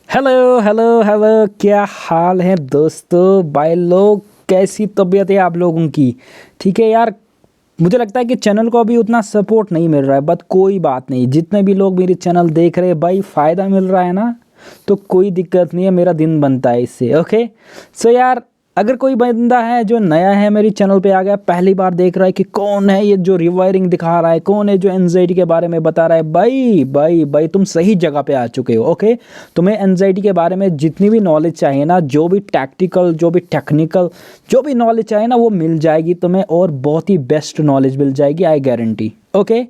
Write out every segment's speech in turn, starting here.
Hello hello hello, क्या हाल है दोस्तों? भाई लोग, कैसी तबीयत है आप लोगों की? ठीक है यार। मुझे लगता है कि चैनल को अभी उतना सपोर्ट नहीं मिल रहा है, बट कोई बात नहीं। जितने भी लोग मेरे चैनल देख रहे हैं भाई, फ़ायदा मिल रहा है ना, तो कोई दिक्कत नहीं है, मेरा दिन बनता है इससे। ओके। सो यार, अगर कोई बंदा है जो नया है मेरे चैनल पे आ गया, पहली बार देख रहा है कि कौन है ये जो रिवायरिंग दिखा रहा है, कौन है जो एनजाइटी के बारे में बता रहा है, भाई भाई भाई तुम सही जगह पे आ चुके हो। ओके। तुम्हें एनजाइटी के बारे में जितनी भी नॉलेज चाहिए ना, जो भी टैक्टिकल, जो भी टेक्निकल, जो भी नॉलेज चाहिए ना, वो मिल जाएगी तुम्हें, और बहुत ही बेस्ट नॉलेज मिल जाएगी, आई गारंटी। ओके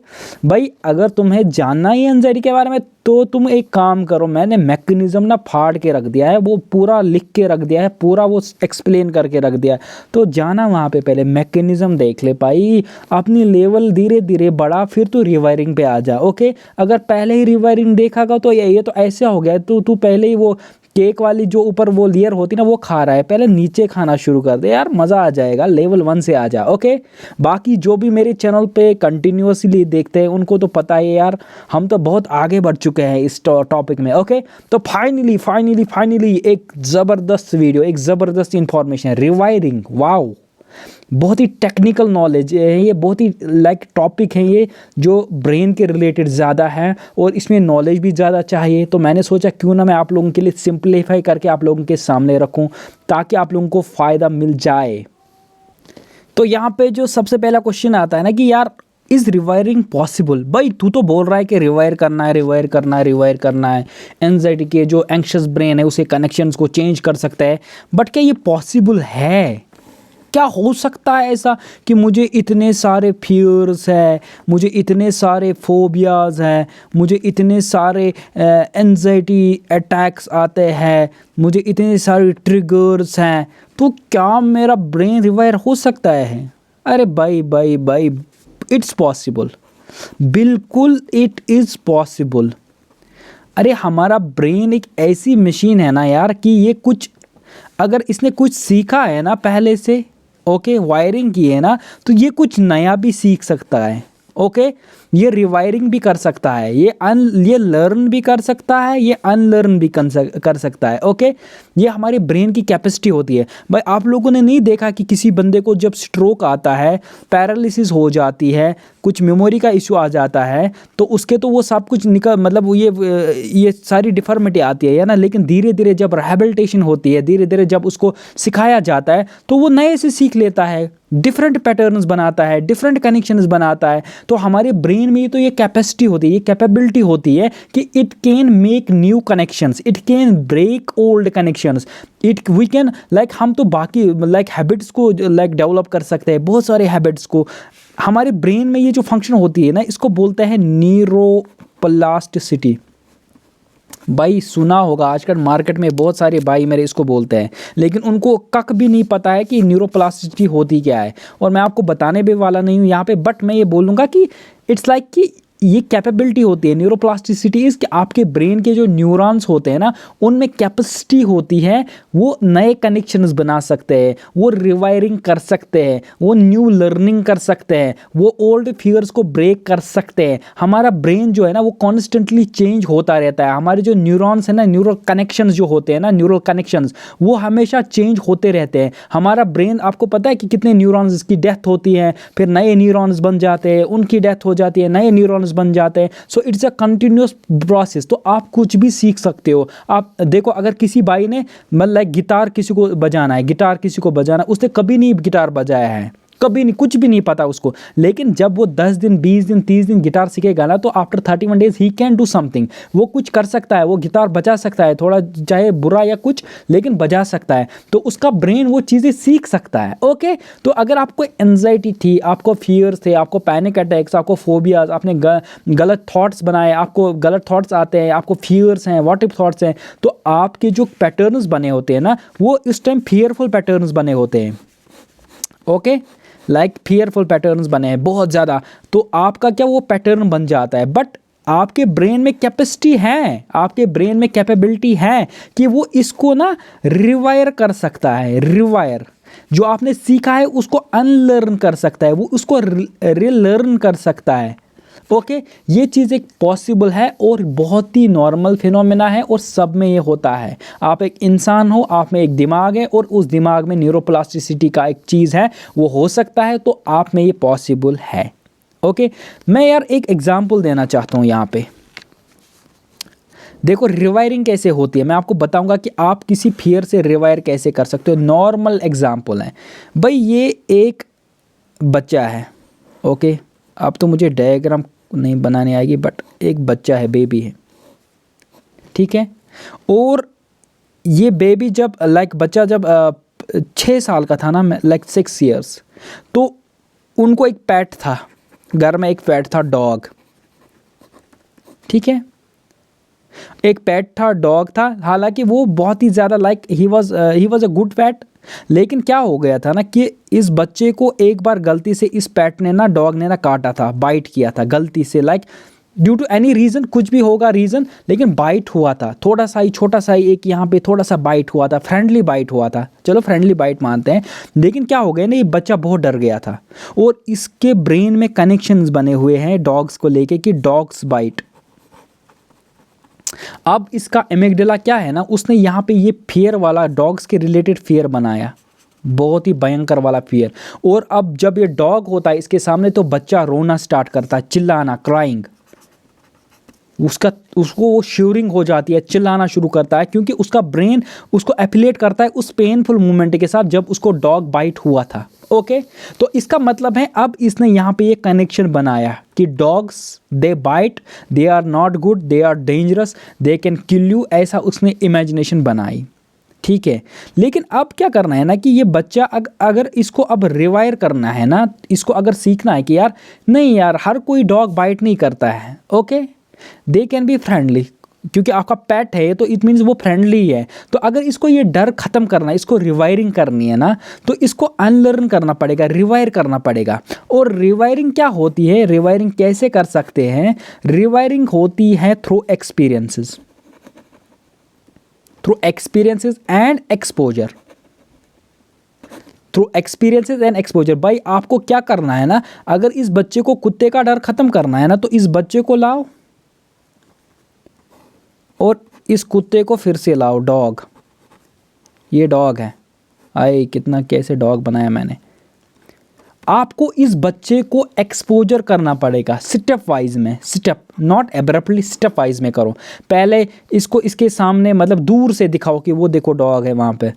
भाई, अगर तुम्हें जानना ही है एंजाइटी के बारे में, तो तुम एक काम करो। मैंने मैकेनिज्म ना फाड़ के रख दिया है, वो पूरा लिख के रख दिया है, पूरा वो एक्सप्लेन करके रख दिया है। तो जाना वहाँ पे, पहले मैकेनिज्म देख ले भाई, अपनी लेवल धीरे धीरे बढ़ा, फिर तू रिवायरिंग पे आ जा। ओके। अगर पहले ही रिवायरिंग देखा तो ये तो ऐसे हो गया, तू पहले ही वो केक वाली जो ऊपर वो लेयर होती ना, वो खा रहा है। पहले नीचे खाना शुरू कर दे यार, मज़ा आ जाएगा। लेवल 1 से आ जा। ओके। बाकी जो भी मेरे चैनल पे कंटिन्यूसली देखते हैं, उनको तो पता है यार, हम तो बहुत आगे बढ़ चुके हैं इस टॉपिक में। ओके। तो फाइनली फाइनली फाइनली एक ज़बरदस्त वीडियो, एक ज़बरदस्त इंफॉर्मेशन, रिवायरिंग। वाओ, बहुत ही टेक्निकल नॉलेज है ये, बहुत ही टॉपिक है ये, जो ब्रेन के रिलेटेड ज़्यादा है, और इसमें नॉलेज भी ज़्यादा चाहिए। तो मैंने सोचा क्यों ना मैं आप लोगों के लिए सिंप्लीफाई करके आप लोगों के सामने रखूं, ताकि आप लोगों को फ़ायदा मिल जाए। तो यहाँ पे जो सबसे पहला क्वेश्चन आता है ना कि यार, इज़ रिवायरिंग पॉसिबल? भाई तू तो बोल रहा है कि रिवायर करना है, रिवायर करना है, रिवायर करना है, एंजाइटी के जो एंक्शस ब्रेन है उसके कनेक्शंस को चेंज कर सकता है, बट क्या ये पॉसिबल है? क्या हो सकता है ऐसा कि मुझे इतने सारे फियर्स हैं, मुझे इतने सारे फोबियाज़ हैं, मुझे इतने सारे एंजाइटी अटैक्स आते हैं, मुझे इतने सारे ट्रिगर्स हैं, तो क्या मेरा ब्रेन रिवायर हो सकता है? अरे भाई भाई भाई, इट्स पॉसिबल। बिल्कुल इट इज़ पॉसिबल। अरे हमारा ब्रेन एक ऐसी मशीन है ना यार, कि ये कुछ, अगर इसने कुछ सीखा है ना पहले से, ओके, वायरिंग की है ना, तो ये कुछ नया भी सीख सकता है। ओके। ये रिवायरिंग भी कर सकता है, ये लर्न भी कर सकता है, ये अनलर्न भी कर सकता है। ओके। ये हमारे ब्रेन की कैपेसिटी होती है। भाई आप लोगों ने नहीं देखा कि किसी बंदे को जब स्ट्रोक आता है, पैरालिसिस हो जाती है, कुछ मेमोरी का इशू आ जाता है, तो उसके तो वो सब कुछ निकल, मतलब ये सारी डिफॉर्मिटी आती है ना, लेकिन धीरे धीरे जब रिहैबिलिटेशन होती है, धीरे धीरे जब उसको सिखाया जाता है, तो वो नए से सीख लेता है, डिफरेंट पैटर्न्स बनाता है, डिफरेंट कनेक्शंस बनाता है। तो हमारे ब्रेन में तो ये कैपेसिटी होती है, ये कैपेबिलिटी होती है कि it can make new connections, it can break old connections, it we can हम तो बाकी हैबिट्स को डेवलप कर सकते हैं, बहुत सारे हैबिट्स को। हमारे ब्रेन में ये जो फंक्शन होती है ना, इसको बोलते हैं न्यूरोप्लास्टिसिटी। भाई सुना होगा, आजकल मार्केट में बहुत सारे भाई मेरे इसको बोलते हैं, लेकिन उनको कक भी नहीं पता है कि न्यूरोप्लास्टिसिटी होती क्या है, और मैं आपको बताने भी वाला नहीं हूँ यहाँ पे। बट मैं ये बोलूँगा कि इट्स कि ये कैपेबिलिटी होती है, न्यूरोप्लास्टिसिटी इस कि आपके ब्रेन के जो न्यूरॉन्स होते हैं ना, उनमें कैपेसिटी होती है, वो नए कनेक्शंस बना सकते हैं, वो रिवायरिंग कर सकते हैं, वो न्यू लर्निंग कर सकते हैं, वो ओल्ड फियर्स को ब्रेक कर सकते हैं। हमारा ब्रेन जो है ना, वो कॉन्स्टेंटली चेंज होता रहता है। हमारे जो न्यूरॉन्स है ना, न्यूरल कनेक्शंस जो होते हैं ना, न्यूरल कनेक्शंस, वो हमेशा चेंज होते रहते हैं। हमारा ब्रेन, आपको पता है कि कितने न्यूरॉन्स की डेथ होती है, फिर नए न्यूरॉन्स बन जाते हैं, उनकी डेथ हो जाती है, नए न्यूरॉन्स बन जाते हैं। So it's a continuous process. तो आप कुछ भी सीख सकते हो। आप देखो, अगर किसी भाई ने मतलब गिटार किसी को बजाना है, गिटार किसी को बजाना, उसने कभी नहीं गिटार बजाया है, कभी नहीं, कुछ भी नहीं पता उसको, लेकिन जब वो 10 दिन 20 दिन 30 दिन गिटार सीखेगा ना, तो after 31 days he can do something. वो कुछ कर सकता है, वो गिटार बजा सकता है, थोड़ा चाहे बुरा या कुछ, लेकिन बजा सकता है। तो उसका ब्रेन वो चीज़ें सीख सकता है। ओके। तो अगर आपको एंजाइटी थी, आपको फियर्स थे, आपको पैनिक अटैक्स, आपको फोबियाज, आपने गलत थॉट्स बनाए, आपको गलत थॉट्स आते हैं, आपको फियर्स हैं, व्हाट इफ थॉट्स हैं, तो आपके जो पैटर्न्स बने होते हैं ना, वो इस टाइम फियरफुल पैटर्न्स बने होते हैं। ओके। फियरफुल पैटर्न्स बने हैं बहुत ज़्यादा, तो आपका क्या वो पैटर्न बन जाता है। बट आपके ब्रेन में कैपेसिटी है, आपके ब्रेन में कैपेबिलिटी है कि वो इसको ना रिवायर कर सकता है। रिवायर, जो आपने सीखा है उसको अनलर्न कर सकता है, वो उसको रिलर्न कर सकता है। ओके, ये चीज़ एक पॉसिबल है और बहुत ही नॉर्मल फिनोमेना है और सब में ये होता है। आप एक इंसान हो, आप में एक दिमाग है और उस दिमाग में न्यूरोप्लास्टिसिटी का एक चीज़ है, वो हो सकता है, तो आप में ये पॉसिबल है। ओके, मैं यार एक एग्जांपल देना चाहता हूँ यहाँ पे। देखो रिवायरिंग कैसे होती है, मैं आपको बताऊंगा कि आप किसी फियर से रिवायर कैसे कर सकते हो। नॉर्मल एग्जांपल है भाई, ये एक बच्चा है। ओके, अब तो मुझे डायग्राम नहीं बनाने आएगी, बट एक बच्चा है, बेबी है, ठीक है। और ये बेबी जब बच्चा जब 6 साल का था ना, 6 ईयर्स, तो उनको एक पेट था, घर में एक पेट था, डॉग, ठीक है। एक पेट था, डॉग था, हालांकि वो बहुत ही ज़्यादा ही वाज अ गुड पेट। लेकिन क्या हो गया था ना कि इस बच्चे को एक बार गलती से इस पेट ने ना, डॉग ने ना काटा था, बाइट किया था गलती से, ड्यू टू एनी रीज़न, कुछ भी होगा रीज़न, लेकिन बाइट हुआ था, थोड़ा सा ही, छोटा सा ही, एक यहाँ पे थोड़ा सा बाइट हुआ था, फ्रेंडली बाइट हुआ था, चलो फ्रेंडली बाइट मानते हैं। लेकिन क्या हो गया ना, ये बच्चा बहुत डर गया था और इसके ब्रेन में कनेक्शंस बने हुए हैं डॉग्स को लेके कि डॉग्स बाइट। अब इसका एमिगडाला क्या है ना, उसने यहाँ पे ये फियर वाला, डॉग्स के रिलेटेड फियर बनाया, बहुत ही भयंकर वाला फियर। और अब जब ये डॉग होता है इसके सामने, तो बच्चा रोना स्टार्ट करता है, चिल्लाना, क्राइंग, उसको वो शिवरिंग हो जाती है, चिल्लाना शुरू करता है, क्योंकि उसका ब्रेन उसको एफिलेट करता है उस पेनफुल मोमेंट के साथ जब उसको डॉग बाइट हुआ था। ओके, तो इसका मतलब है अब इसने यहाँ पे ये कनेक्शन बनाया कि dogs they bite, they are not good, they are dangerous, they can kill you, ऐसा उसने इमेजिनेशन बनाई, ठीक है। लेकिन अब क्या करना है ना कि ये बच्चा अगर इसको अब रिवायर करना है ना, इसको अगर सीखना है कि यार नहीं यार, हर कोई डॉग बाइट नहीं करता है, okay, they can be friendly, क्योंकि आपका पेट है तो इट मीन्स वो फ्रेंडली है। तो अगर इसको ये डर ख़त्म करना है, इसको रिवायरिंग करनी है ना, तो इसको अनलर्न करना पड़ेगा, रिवायर करना पड़ेगा। और रिवायरिंग क्या होती है, रिवायरिंग कैसे कर सकते हैं? रिवायरिंग होती है through experiences, through experiences and exposure, through experiences and exposure. भाई आपको क्या करना है ना, अगर इस बच्चे को कुत्ते का डर ख़त्म करना है ना, तो इस बच्चे को लाओ और इस कुत्ते को फिर से लाओ, डॉग, ये डॉग है, आए कितना कैसे डॉग बनाया मैंने। आपको इस बच्चे को एक्सपोजर करना पड़ेगा स्टेप वाइज में, step, not abruptly, step wise में करो। पहले इसको इसके सामने मतलब दूर से दिखाओ कि वो देखो डॉग है वहाँ पे,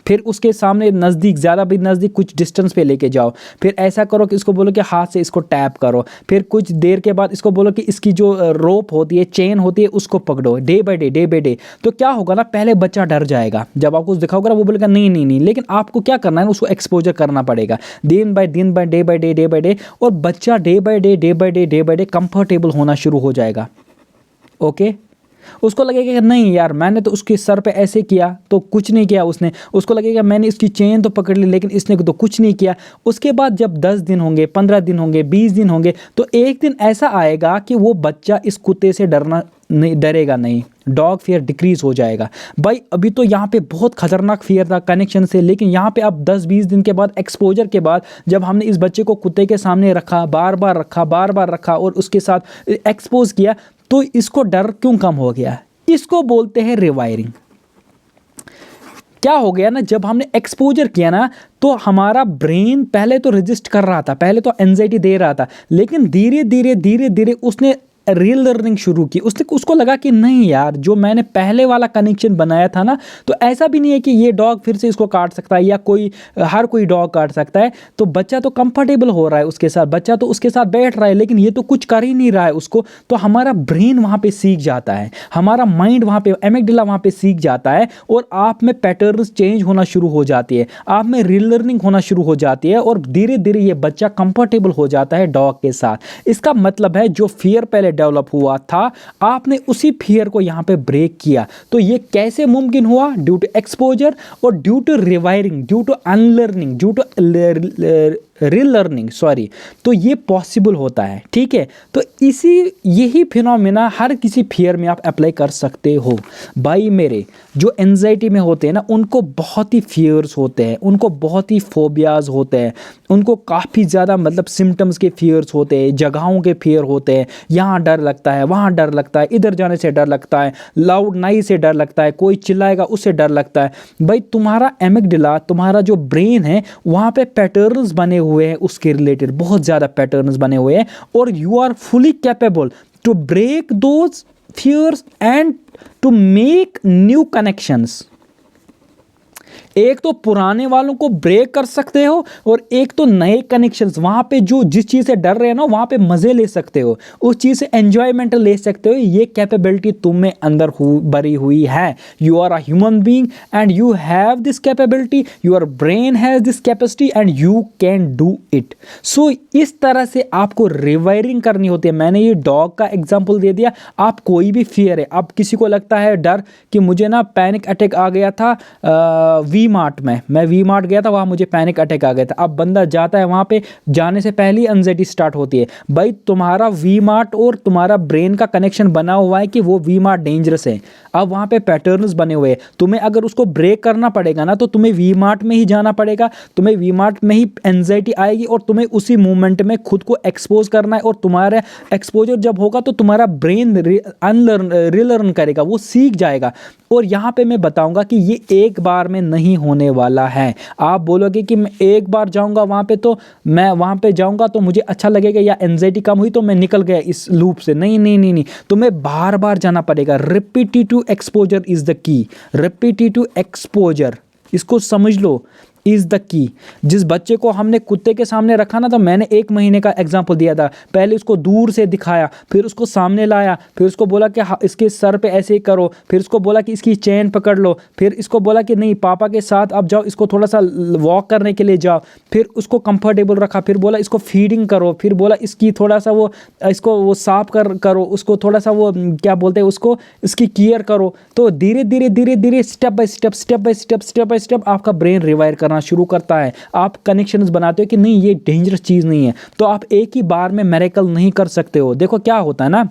फिर उसके सामने नज़दीक, ज़्यादा भी नज़दीक, कुछ डिस्टेंस पे लेके जाओ। फिर ऐसा करो कि इसको बोलो कि हाथ से इसको टैप करो। फिर कुछ देर के बाद इसको बोलो कि इसकी जो रोप होती है, चेन होती है, उसको पकड़ो, day by day, day by day. तो क्या होगा ना, पहले बच्चा डर जाएगा, जब आपको दिखाओगे ना वो बोलेगा नहीं नहीं नहीं, लेकिन आपको क्या करना है ना, उसको एक्सपोजर करना पड़ेगा दिन बाय दिन, by day by day, day by day. और बच्चा day by day, day by day, day by day comfortable होना शुरू हो जाएगा। ओके, उसको लगेगा कि नहीं यार, मैंने तो उसके सर पे ऐसे किया तो कुछ नहीं किया उसने, उसको लगेगा मैंने इसकी चेन तो पकड़ ली लेकिन इसने तो कुछ नहीं किया। उसके बाद जब 10 दिन होंगे, 15 दिन होंगे, 20 दिन होंगे, तो एक दिन ऐसा आएगा कि वो बच्चा इस कुत्ते से डरेगा नहीं, डॉग फियर डिक्रीज हो जाएगा। भाई अभी तो यहाँ पे बहुत खतरनाक फियर था कनेक्शन से, लेकिन यहाँ पे अब 10-20 दिन के बाद, एक्सपोजर के बाद, जब हमने इस बच्चे को कुत्ते के सामने रखा, बार बार रखा और उसके साथ एक्सपोज किया, तो इसको डर क्यों कम हो गया? इसको बोलते हैं रिवायरिंग। क्या हो गया ना, जब हमने एक्सपोजर किया ना, तो हमारा ब्रेन पहले तो रेजिस्ट कर रहा था, पहले तो एंजाइटी दे रहा था, लेकिन धीरे धीरे उसने रियल लर्निंग शुरू की। उसको लगा कि नहीं यार, जो मैंने पहले वाला कनेक्शन बनाया था ना, तो ऐसा भी नहीं है कि ये डॉग फिर से इसको काट सकता है या हर कोई डॉग काट सकता है। तो बच्चा तो कंफर्टेबल हो रहा है उसके साथ, बच्चा तो उसके साथ बैठ रहा है, लेकिन ये तो कुछ कर ही नहीं रहा है उसको। तो हमारा ब्रेन वहाँ पे सीख जाता है, हमारा माइंड वहाँ पे, एमिगडाला वहाँ पे सीख जाता है, और आप में पैटर्न्स चेंज होना शुरू हो जाती है, आप में रियल लर्निंग होना शुरू हो जाती है, और धीरे धीरे ये बच्चा कंफर्टेबल हो जाता है डॉग के साथ। इसका मतलब है जो फियर पहले डेवलप हुआ था, आपने उसी फियर को यहां पे ब्रेक किया। तो ये कैसे मुमकिन हुआ? ड्यू टू एक्सपोजर और due to rewiring, due to unlearning, due to relearning sorry, तो ये पॉसिबल होता है। ठीक है, तो यही फिनोमेना हर किसी फियर में आप अप्लाई कर सकते हो। भाई मेरे जो एंजाइटी में होते हैं ना, उनको बहुत ही फियर्स होते हैं, उनको बहुत ही फोबियाज होते हैं, उनको काफ़ी ज़्यादा मतलब सिम्टम्स के फियर्स होते हैं, जगहों के फियर होते हैं। यहाँ डर लगता है, वहाँ डर लगता है, इधर जाने से डर लगता है, लाउड नॉइज़ से डर लगता है, कोई चिल्लाएगा उससे डर लगता है। भाई तुम्हारा एमिगडाला, तुम्हारा जो ब्रेन है, वहाँ पे पैटर्न्स बने हुए हैं, उसके रिलेटेड बहुत ज़्यादा पैटर्न्स बने हुए हैं, और you are fully capable to break those fears and to make new connections. एक तो पुराने वालों को ब्रेक कर सकते हो, और एक तो नए कनेक्शंस, वहाँ पे जो जिस चीज़ से डर रहे हो ना, वहाँ पे मज़े ले सकते हो, उस चीज़ से एंजॉयमेंट ले सकते हो। ये कैपेबिलिटी तुम में अंदर भरी हुई है। You are a human being and you have this capability, your brain has this capacity and you can do it. So इस तरह से आपको रिवायरिंग करनी होती है। मैंने ये डॉग का एग्जाम्पल दे दिया। आप कोई भी फियर है, अब किसी को लगता है डर कि मुझे ना पैनिक अटैक आ गया था वी मार्ट में, मैं वी मार्ट गया था, वहाँ मुझे पैनिक अटैक आ गया था। अब बंदा जाता है, वहाँ पे जाने से पहले ही एंजाइटी स्टार्ट होती है। भाई तुम्हारा वी मार्ट और तुम्हारा ब्रेन का कनेक्शन बना हुआ है कि वो वी मार्ट डेंजरस है। अब वहाँ पे पैटर्न्स बने हुए हैं, तुम्हें अगर उसको ब्रेक करना पड़ेगा ना, तो तुम्हें वी मार्ट में ही जाना पड़ेगा, तुम्हें वी मार्ट में ही एंजाइटी आएगी, और तुम्हें उसी मूवमेंट में खुद को एक्सपोज करना है। और तुम्हारा एक्सपोजर जब होगा तो तुम्हारा ब्रेन रिलर्न करेगा, वो सीख जाएगा। और यहाँ पे मैं बताऊंगा कि ये एक बार में नहीं होने वाला है। आप बोलोगे कि मैं एक बार जाऊंगा वहाँ पे, तो मैं वहाँ पे जाऊंगा तो मुझे अच्छा लगेगा, या एंजाइटी कम हुई तो मैं निकल गया इस लूप से। नहीं नहीं नहीं नहीं, तुम्हें बार बार जाना पड़ेगा। रिपीटिटिव एक्सपोजर इज द की। रिपीटिटिव एक्सपोजर, इसको समझ लो, इज़ द की। जिस बच्चे को हमने कुत्ते के सामने रखा ना, तो मैंने 1 महीने का एग्जाम्पल दिया था। पहले उसको दूर से दिखाया, फिर उसको सामने लाया, फिर उसको बोला कि इसके सर पे ऐसे ही करो, फिर उसको बोला कि इसकी चेन पकड़ लो, फिर इसको बोला कि नहीं पापा के साथ अब जाओ, इसको थोड़ा सा वॉक करने के लिए जाओ, फिर उसको कंफर्टेबल रखा, फिर बोला इसको फीडिंग करो, फिर बोला इसकी थोड़ा सा वो इसको वो साफ करो, उसको थोड़ा सा वो क्या बोलते हैं उसको, इसकी केयर करो। तो धीरे धीरे धीरे धीरे स्टेप बाय स्टेप आपका ब्रेन रिवायर करना शुरू करता है। आप कनेक्शंस बनाते हो कि नहीं ये डेंजरस चीज नहीं है। तो आप एक ही बार में मिरेकल नहीं कर सकते हो। देखो क्या होता है ना,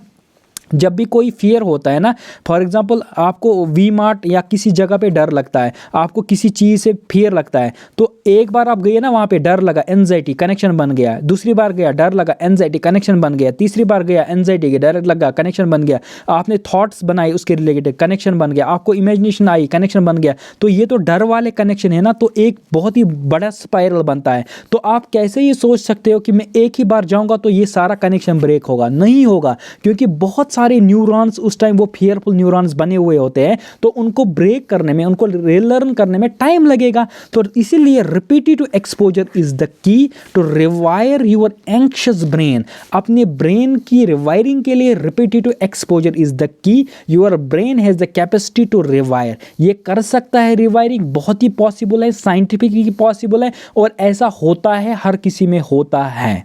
जब भी कोई फियर होता है ना, फॉर एग्जांपल आपको वी मार्ट या किसी जगह पे डर लगता है, आपको किसी चीज़ से फियर लगता है, तो एक बार आप गए ना वहाँ पे, डर लगा, एंजाइटी कनेक्शन बन गया। दूसरी बार गया, डर लगा, एंजाइटी कनेक्शन बन गया। तीसरी बार गया, एंजाइटी के डर लगा, कनेक्शन बन गया। आपने थॉट्स बनाए उसके रिलेटेड, कनेक्शन बन गया। आपको इमेजिनेशन आई, कनेक्शन बन गया। तो ये तो डर वाले कनेक्शन है ना, तो एक बहुत ही बड़ा स्पाइरल बनता है। तो आप कैसे ये सोच सकते हो कि मैं एक ही बार जाऊँगा तो ये सारा कनेक्शन ब्रेक होगा? नहीं होगा, क्योंकि बहुत सारे न्यूरॉन्स उस टाइम वो फियरफुल न्यूरॉन्स बने हुए होते हैं, तो उनको ब्रेक करने में, उनको रीलर्न करने में टाइम लगेगा। तो इसीलिए repetitive exposure is the key to rewire your anxious brain. अपने ब्रेन की रिवायरिंग के लिए repetitive exposure is the key. Your brain has the capacity to rewire. ये कर सकता है रिवायरिंग, बहुत ही पॉसिबल है, साइंटिफिकली पॉसिबल है, और ऐसा होता है, हर किसी में होता है।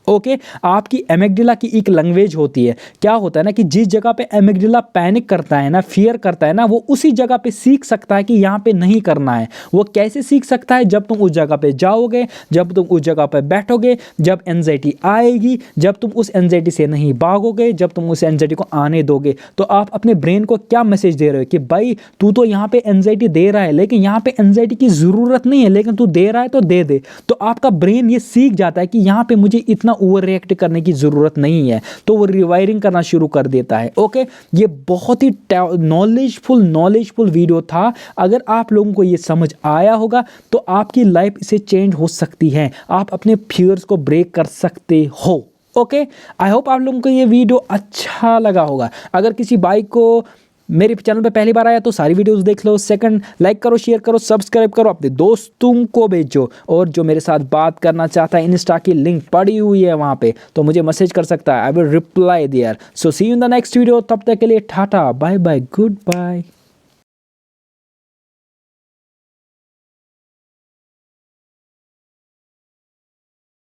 ओके आपकी एमिगडाला की एक लैंग्वेज होती है। क्या होता है ना कि जिस जगह पे एमिगडाला पैनिक करता है ना, फियर करता है ना, वो उसी जगह पे सीख सकता है कि यहाँ पे नहीं करना है। वो कैसे सीख सकता है? जब तुम उस जगह पे जाओगे, जब तुम उस जगह पे बैठोगे, जब एंजाइटी आएगी, जब तुम उस एंजाइटी से नहीं भागोगे, जब तुम उस एंजाइटी को आने दोगे। तो आप अपने ब्रेन को क्या मैसेज दे रहे हो कि भाई तू तो यहाँ पे एंजाइटी दे रहा है, लेकिन यहाँ पे एंजाइटी की ज़रूरत नहीं है, लेकिन तू दे रहा है तो दे दे। तो आपका ब्रेन ये सीख जाता है कि यहाँ पे मुझे इतना ओवर रिएक्ट करने की जरूरत नहीं है, तो वो रिवायरिंग करना शुरू कर देता है। ओके ये बहुत ही नॉलेजफुल वीडियो था। अगर आप लोगों को ये समझ आया होगा तो आपकी लाइफ इससे चेंज हो सकती है। आप अपने फियर्स को ब्रेक कर सकते हो। ओके आई होप आप लोगों को ये वीडियो अच्छा लगा होगा। अगर किसी बाइक को मेरे चैनल पे पहली बार आया तो सारी वीडियोस देख लो। सेकंड, लाइक करो, शेयर करो, सब्सक्राइब करो, अपने दोस्तों को भेजो। और जो मेरे साथ बात करना चाहता है, इंस्टा की लिंक पड़ी हुई है वहाँ पे, तो मुझे मैसेज कर सकता है। I will reply there. So see you in the next video. तब तक के लिए tata, bye bye, good bye.